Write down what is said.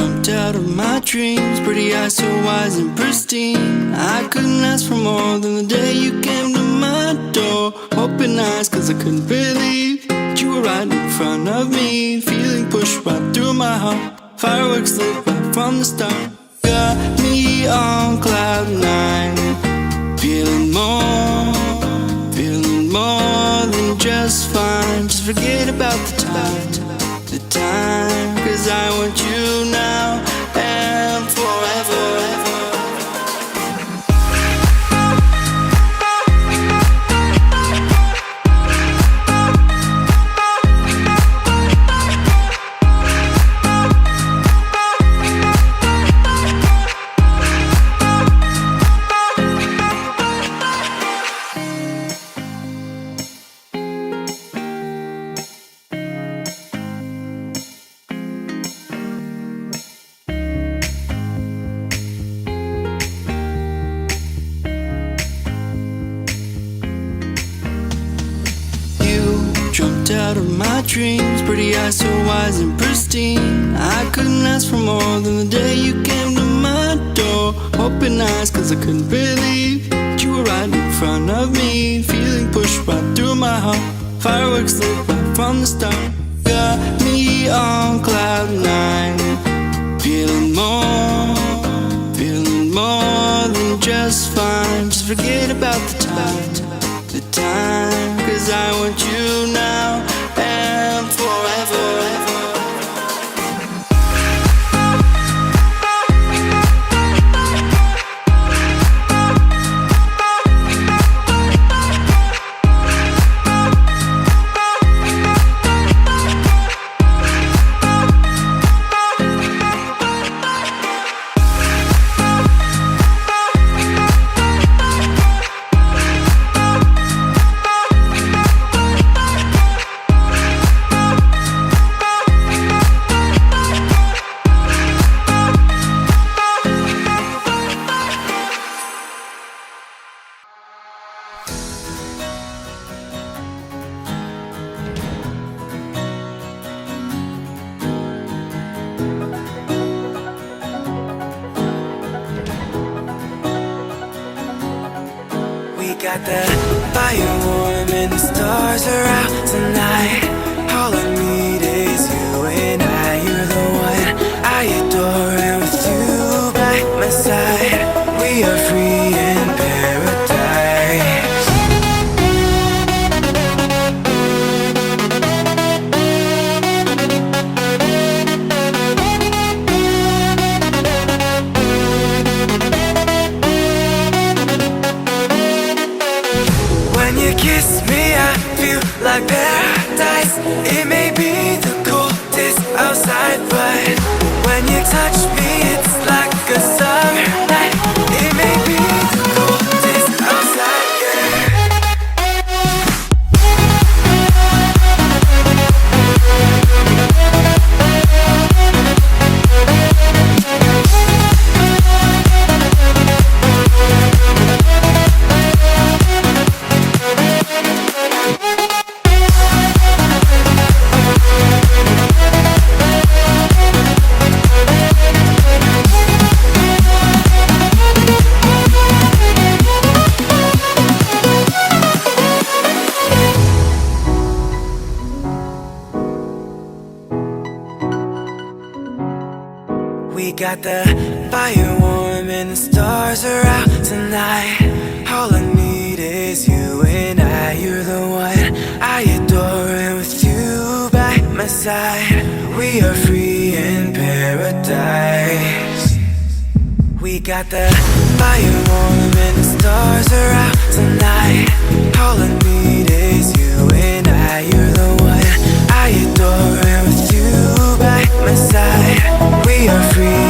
jumped out of my dreams, pretty eyes so wise and pristine. I couldn't ask for more than the day you came to my door. Open eyes cause I couldn't believe that you were right in front of me. Feeling pushed right through my heart, fireworks lit right from the start. Got me on cloud nine, feeling more than just fine. Just forget about the time, cause I want you now and forever. Jumped out of my dreams, pretty eyes so wise and pristine. I couldn't ask for more than the day you came to my door. Open eyes cause I couldn't believe that you were right in front of me. Feeling pushed right through my heart, fireworks lit right from the start. Got me on cloud nine, feeling more than just fine. Just forget about the time, cause I want you now and forever. Got the fire warm and the stars are out tonight. All I need is you and I. You're the one I adore, and with you by my side, we are free in paradise. When you kiss me, I feel like paradise. It may be the coldest outside, but when you touch me, it's like a summer night. It may be the coldest outside, got the fire warm and the stars are out tonight. All I need is you and I. You're the one I adore, and with you by my side, we are free in paradise. We got the fire warm and the stars are out tonight. All I need is you and I. You're the one I adore, and with you by my side, we are free